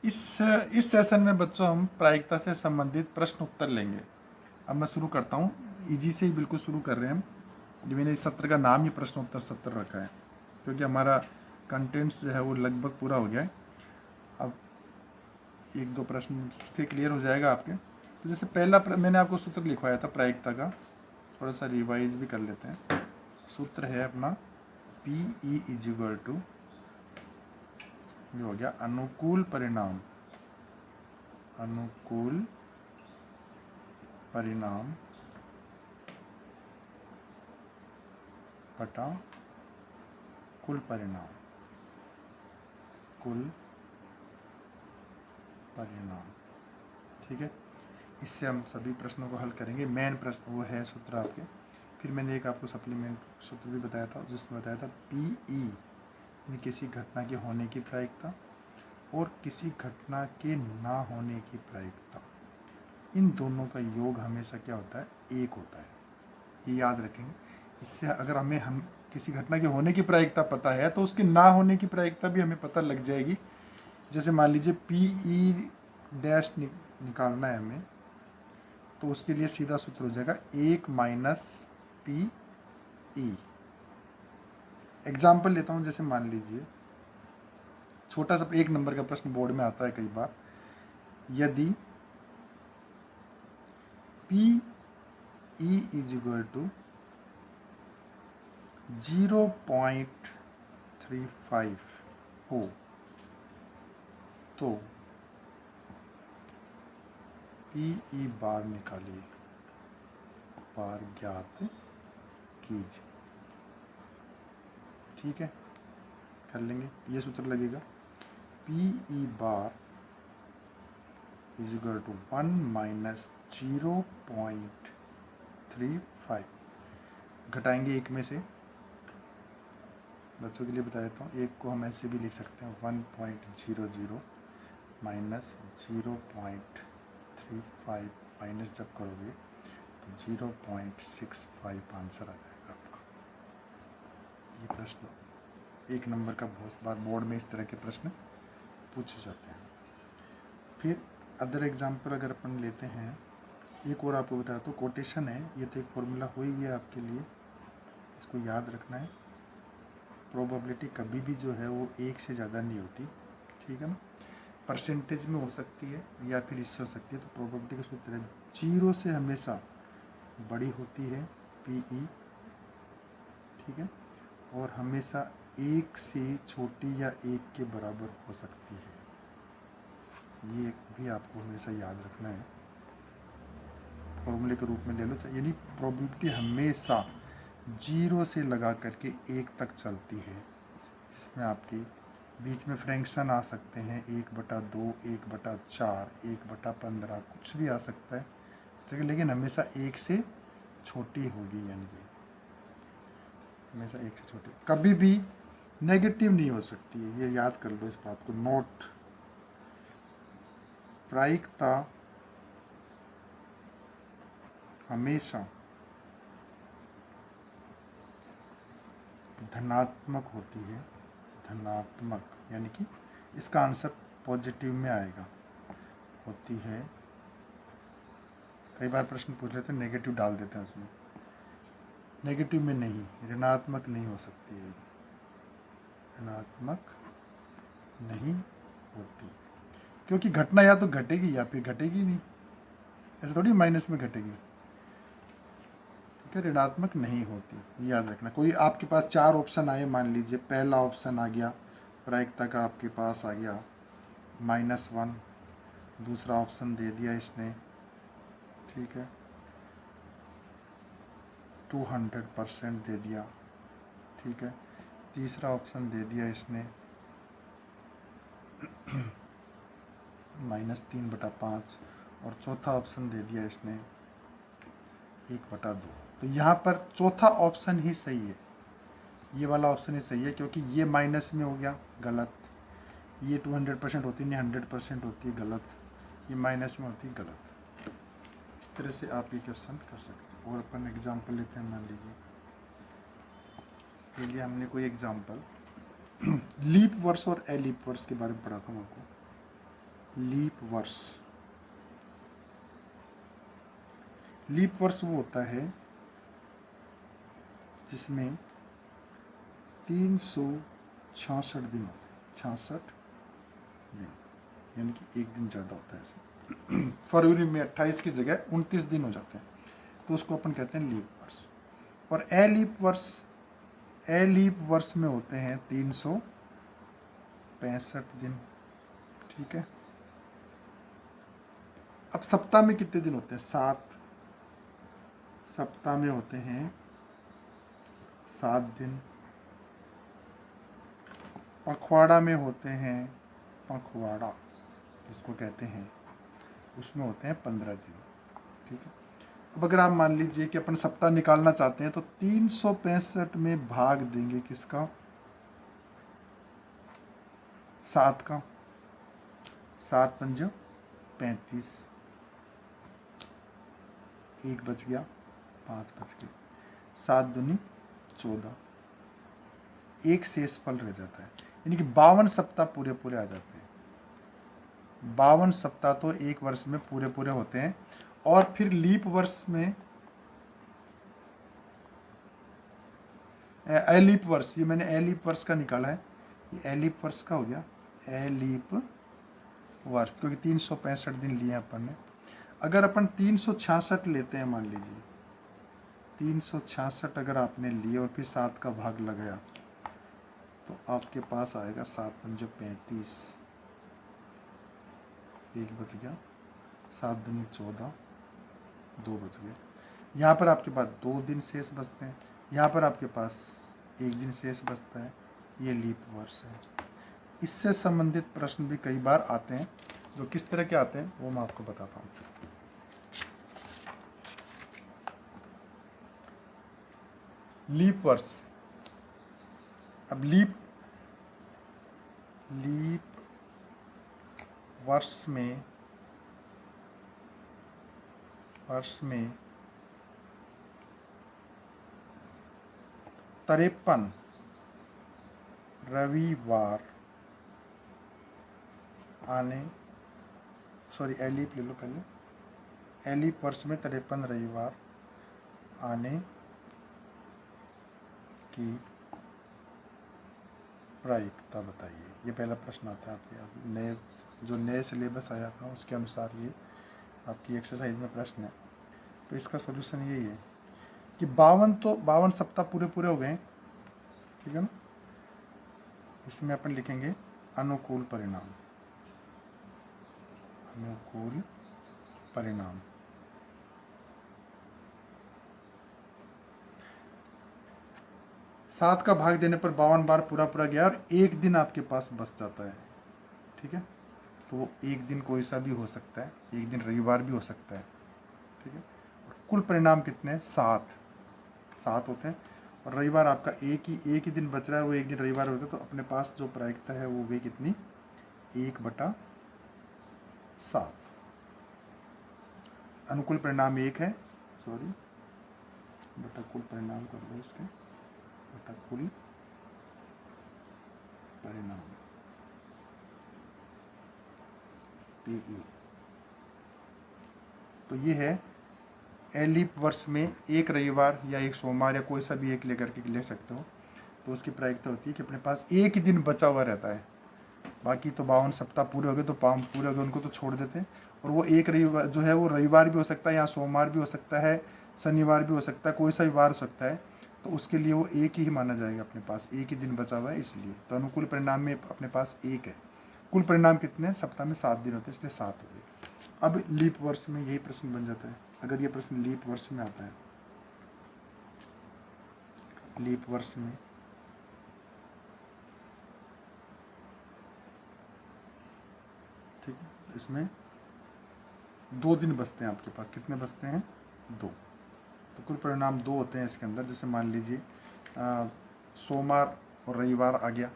इस सेशन में बच्चों हम प्रायिकता से संबंधित प्रश्न उत्तर लेंगे। अब मैं शुरू करता हूँ, इजी से ही बिल्कुल शुरू कर रहे हैं हम। जो मैंने इस सत्र का नाम ही प्रश्न उत्तर सत्र रखा है, क्योंकि हमारा कंटेंट्स जो है वो लगभग पूरा हो गया है। अब एक दो प्रश्न से क्लियर हो जाएगा आपके। तो जैसे पहला मैंने आपको सूत्र लिखवाया था प्रायिकता का, थोड़ा सा रिवाइज भी कर लेते हैं। सूत्र है अपना PE इजिक्वल टू, ये हो गया अनुकूल परिणाम बटा कुल परिणाम। ठीक है, इससे हम सभी प्रश्नों को हल करेंगे। मेन प्रश्न वो है सूत्र आपके। फिर मैंने एक आपको सप्लीमेंट सूत्र भी बताया था, जिसमें बताया था PE किसी घटना के होने की प्रायिकता और किसी घटना के ना होने की प्रायिकता, इन दोनों का योग हमेशा क्या होता है, 1 होता है। ये याद रखेंगे। इससे अगर हम किसी घटना के होने की प्रायिकता पता है तो उसके ना होने की प्रायिकता भी हमें पता लग जाएगी। जैसे मान लीजिए PE डैश निकालना है हमें, तो उसके लिए सीधा सूत्र हो जाएगा 1 माइनस PE। एग्जाम्पल लेता हूँ, जैसे मान लीजिए छोटा सा 1 नंबर का प्रश्न बोर्ड में आता है कई बार। यदि PE इजिक्वल टू 0.35 हो तो PE बार निकालिए, बार ज्ञात कीजिए। ठीक है, कर लेंगे। ये सूत्र लगेगा PE bar is equal to 1 minus 0.35। घटाएंगे एक में से, बच्चों के लिए बता देता हूँ, एक को हम ऐसे भी लिख सकते हैं 1.00 माइनस 0.35 माइनस जब करोगे तो 0.65 आंसर आ जाएगा आपका। ये प्रश्न 1 नंबर का बहुत बार बोर्ड में इस तरह के प्रश्न पूछे जाते हैं। फिर अदर एग्जाम्पल अगर अपन लेते हैं, एक और आपको बताया तो कोटेशन है। ये तो एक फॉर्मूला हो ही गया आपके लिए, इसको याद रखना है। प्रोबेबिलिटी कभी भी जो है वो 1 से ज़्यादा नहीं होती, ठीक है ना। परसेंटेज में हो सकती है या फिर इससे हो सकती है। तो प्रोबेबिलिटी का सूत्र है 0 से हमेशा बड़ी होती है PE, ठीक है, और हमेशा 1 से छोटी या 1 के बराबर हो सकती है। ये भी आपको हमेशा याद रखना है, फॉर्मूले के रूप में ले लो। यानी प्रोबेबिलिटी हमेशा 0 से लगा करके 1 तक चलती है, जिसमें आपके बीच में फ्रैक्शन आ सकते हैं 1/2, 1/4, 1/15, कुछ भी आ सकता है, लेकिन हमेशा 1 से छोटी होगी। यानी कि हमेशा 1 से छोटी, कभी भी नेगेटिव नहीं हो सकती है। ये याद कर लो इस बात को। नोट, प्रायिकता हमेशा धनात्मक होती है। धनात्मक यानी कि इसका आंसर पॉजिटिव में आएगा, होती है। कई बार प्रश्न पूछ लेते हैं नेगेटिव डाल देते हैं उसमें, नेगेटिव में नहीं, ऋणात्मक नहीं हो सकती है, ऋणात्मक नहीं होती, क्योंकि घटना या तो घटेगी या फिर घटेगी नहीं। ऐसा थोड़ी माइनस में घटेगी, ठीक है। ऋणात्मक नहीं होती, याद रखना। कोई आपके पास 4 ऑप्शन आए, मान लीजिए पहला ऑप्शन आ गया प्रायिकता का आपके पास आ गया -1, दूसरा ऑप्शन दे दिया इसने, ठीक है, 200% दे दिया, ठीक है, तीसरा ऑप्शन दे दिया इसने -3/5, और चौथा ऑप्शन दे दिया इसने 1/2। तो यहाँ पर चौथा ऑप्शन ही सही है, ये वाला ऑप्शन ही सही है, क्योंकि ये माइनस में हो गया, गलत। ये 200% होती नहीं, 100% होती है, गलत। ये माइनस में होती है, गलत। इस तरह से आप ये क्वेश्चन कर सकते हैं। और अपन एग्जाम्पल लेते हैं, मान लीजिए के लिए हमने कोई एग्जाम्पल लीप वर्ष और एलीप वर्ष के बारे में पढ़ा था आपको। लीप वर्ष। लीप वर्ष वो होता है जिसमें 366 दिन होते हैं, 66 दिन, यानी कि एक दिन ज़्यादा होता है ऐसे। फरवरी में 28 की जगह 29 दिन हो जाते हैं, तो उसको अपन कहते हैं लीप वर्ष। और लीप वर्ष में होते हैं 365 दिन, ठीक है। अब सप्ताह में कितने दिन होते हैं? 7 सप्ताह में होते हैं 7 दिन। पखवाड़ा में होते हैं, पखवाड़ा जिसको कहते हैं, उसमें होते हैं 15 दिन, ठीक है। अब अगर आप मान लीजिए कि अपन सप्ताह निकालना चाहते हैं तो 365 में भाग देंगे किसका? 7 का। 7 पंजे 35, 1 बच गया, 5 बच गए, 7 दूनी 14, एक शेष पल रह जाता है, यानी कि 52 सप्ताह पूरे पूरे आ जाते हैं। 52 सप्ताह तो एक वर्ष में पूरे पूरे होते हैं। और फिर लीप वर्ष में एलीप वर्ष, ये मैंने एलीप वर्ष का निकाला है, ये एलीप वर्ष का हो गया, एलीप वर्ष, क्योंकि 365 दिन लिए अपन ने। अगर अपन 366 लेते हैं, मान लीजिए 366 अगर आपने लिए और फिर 7 का भाग लगाया तो आपके पास आएगा 7 पंजे 35, 1 बच गया, 7 दूनी 14, 2 बच गए। यहाँ पर आपके पास 2 दिन शेष बचते हैं, यहाँ पर आपके पास 1 दिन शेष बचता है। ये लीप वर्ष है। इससे संबंधित प्रश्न भी कई बार आते हैं, जो किस तरह के आते हैं वो मैं आपको बताता हूँ। लीप वर्ष। अब लीप वर्ष में 53 रविवार आने, सॉरी एलीप ले लो पहले, एलीप वर्ष में 53 रविवार आने की प्रायिकता बताइए। ये पहला प्रश्न आता है आपके नए सिलेबस आया था उसके अनुसार ये आपकी एक्सरसाइज में प्रश्न है। तो इसका सॉल्यूशन यही है कि 52 सप्ताह पूरे पूरे हो गए, ठीक है ना। इसमें अपन लिखेंगे अनुकूल परिणाम, अनुकूल परिणाम। सात का भाग देने पर 52 बार पूरा पूरा गया और एक दिन आपके पास बच जाता है, ठीक है। तो वो एक दिन कोई सा भी हो सकता है, एक दिन रविवार भी हो सकता है, ठीक है। और कुल परिणाम कितने? 7 होते हैं। और रविवार आपका एक ही दिन बच रहा है, वो एक दिन रविवार होता है, तो अपने पास जो प्रायिकता है वो गई कितनी? 1/7। अनुकूल परिणाम 1 है, सॉरी बटा कुल परिणाम कर दो इसके, बटा कुल परिणाम PE। तो ये है एलीप वर्ष में एक रविवार या एक सोमवार या कोई सा भी एक लेकर के ले सकते हो। तो उसकी प्रायिकता होती है कि अपने पास एक ही दिन बचा हुआ रहता है, बाकी तो 52 सप्ताह पूरे हो गए, तो पूरे हो गए उनको तो छोड़ देते हैं। और वो एक रविवार जो है वो रविवार भी हो सकता है, या सोमवार भी हो सकता है, शनिवार भी हो सकता है, कोई सा भी वार हो सकता है, तो उसके लिए वो एक ही माना जाएगा, अपने पास एक ही दिन बचा हुआ है इसलिए। तो अनुकूल परिणाम में अपने पास 1 है। कुल परिणाम कितने हैं? सप्ताह में 7 दिन होते हैं, इसलिए 7 हो गए। अब लीप वर्ष में यही प्रश्न बन जाता है, अगर ये प्रश्न लीप वर्ष में आता है, लीप वर्ष में ठीक है, इसमें 2 दिन बचते हैं आपके पास। कितने बचते हैं? 2। तो कुल परिणाम 2 होते हैं इसके अंदर। जैसे मान लीजिए सोमवार और रविवार आ गया,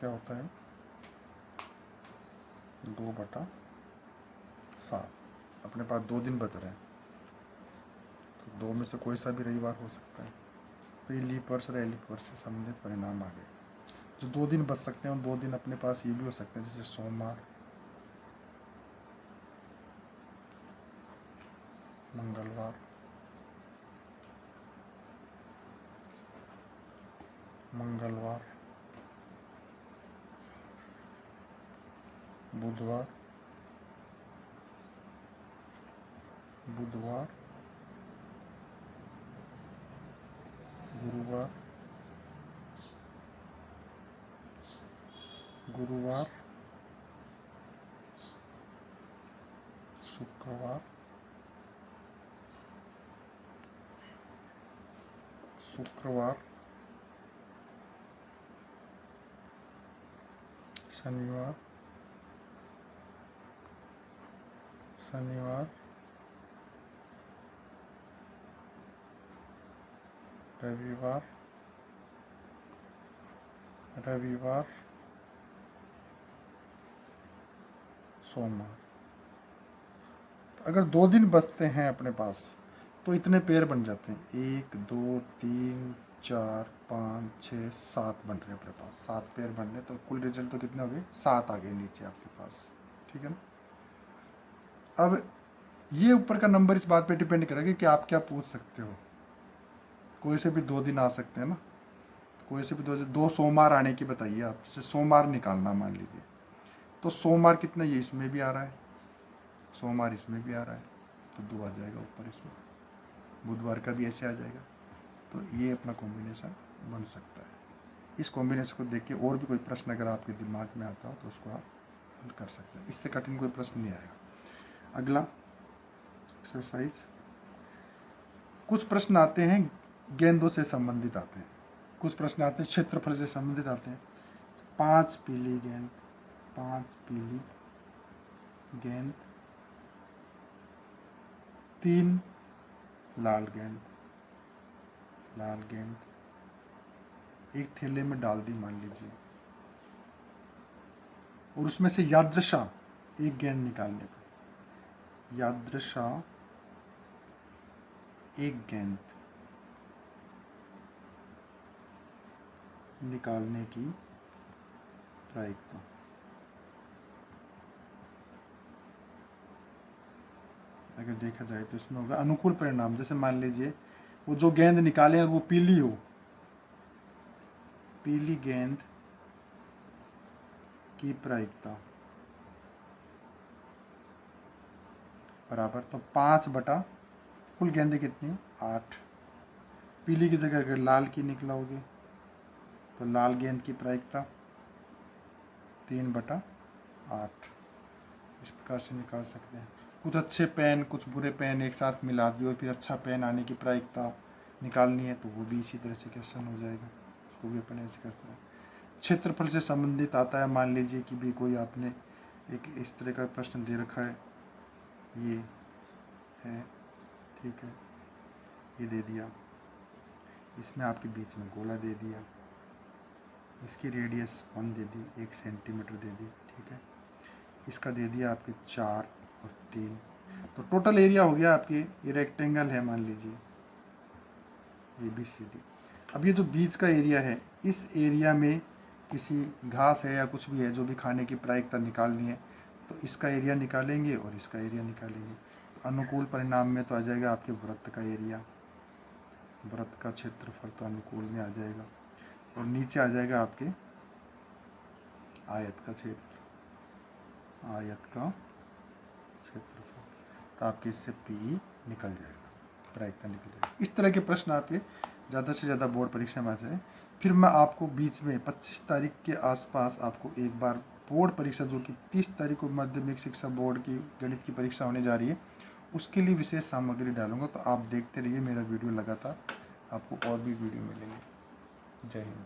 क्या होता है? 2/7। अपने पास 2 दिन बच रहे हैं, तो 2 में से कोई सा भी रविवार हो सकता है। तो ये लीप वर्ष और एलीप वर्ष से संबंधित परिणाम आ गए। जो 2 दिन बच सकते हैं उन 2 दिन अपने पास ये भी हो सकते हैं, जैसे सोमवार, मंगलवार, मंगलवार, बुधवार, बुधवार, गुरुवार, गुरुवार, शुक्रवार, शुक्रवार, शनिवार, शनिवार, रविवार, रविवार, सोमवार। तो अगर 2 दिन बचते हैं अपने पास तो इतने पेयर बन जाते हैं, 1 2 3 4 5 6 7 बन रहे हैं अपने पास, 7 पेयर बन रहे, तो कुल रिजल्ट तो कितने हो गए, 7 आ गए नीचे आपके पास, ठीक है ना। अब ये ऊपर का नंबर इस बात पे डिपेंड करेगा कि आप क्या पूछ सकते हो। कोई से भी 2 दिन आ सकते हैं ना, कोई से भी 2 सोमवार आने की बताइए आप, जैसे सोमवार निकालना मान लीजिए, तो सोमवार कितना, ये इसमें भी आ रहा है, सोमवार इसमें भी आ रहा है, तो 2 आ जाएगा ऊपर इसमें, बुधवार का भी ऐसे आ जाएगा। तो ये अपना कॉम्बिनेशन बन सकता है। इस कॉम्बिनेशन को देख के और भी कोई प्रश्न अगर आपके दिमाग में आता हो तो उसको आप हल कर सकते हैं, इससे कठिन कोई प्रश्न नहीं आएगा। अगला एक्सरसाइज, कुछ प्रश्न आते हैं गेंदों से संबंधित आते हैं, कुछ प्रश्न आते हैं क्षेत्रफल से संबंधित आते हैं। 5 पीली गेंद, 5 पीली गेंद, 3 लाल गेंद, लाल गेंद एक थैले में डाल दी मान लीजिए, और उसमें से यादृशा एक गेंद निकालने पर, यादृशा एक गेंद निकालने की प्रायिकता, अगर देखा जाए तो इसमें होगा अनुकूल परिणाम। जैसे मान लीजिए वो जो गेंद निकाले वो पीली हो, पीली गेंद की प्रायिकता बराबर, तो 5 बटा कुल गेंदें कितनी, 8। पीली की जगह अगर लाल की निकला होगी तो लाल गेंद की प्रायिकता 3 बटा 8। इस प्रकार से निकाल सकते हैं। कुछ अच्छे पेन कुछ बुरे पेन एक साथ मिला दिए और फिर अच्छा पेन आने की प्रायिकता निकालनी है तो वो भी इसी तरह से क्वेश्चन हो जाएगा, उसको भी अपन ऐसे करते हैं। क्षेत्रफल से संबंधित आता है, मान लीजिए कि भी कोई आपने एक इस तरह का प्रश्न दे रखा है, ये है, ठीक है, ये दे दिया, इसमें आपके बीच में गोला दे दिया, इसकी रेडियस 1 दे दी, 1 सेंटीमीटर दे दी, ठीक है, इसका दे दिया आपके 4 और 3, तो टोटल एरिया हो गया आपके, ये रेक्टेंगल है मान लीजिए ABCD। अब ये जो बीच का एरिया है, इस एरिया में किसी घास है या कुछ भी है जो भी खाने की प्रायिकता निकालनी है, तो इसका एरिया निकालेंगे और इसका एरिया निकालेंगे। तो अनुकूल परिणाम में तो आ जाएगा आपके वृत्त का एरिया, वृत्त का क्षेत्रफल तो अनुकूल में आ जाएगा, और नीचे आ जाएगा आपके आयत का क्षेत्र, आयत का क्षेत्रफल, तो आपके इससे PE निकल जाएगा, प्रायिकता निकल जाएगी। इस तरह के प्रश्न आपके ज़्यादा से ज़्यादा बोर्ड परीक्षा में आ जाए। फिर मैं आपको बीच में 25 तारीख के आसपास आपको एक बार बोर्ड परीक्षा, जो कि 30 तारीख को माध्यमिक शिक्षा बोर्ड की गणित की परीक्षा होने जा रही है, उसके लिए विशेष सामग्री डालूंगा, तो आप देखते रहिए मेरा वीडियो लगातार, आपको और भी वीडियो मिलेंगे। जय हिंद।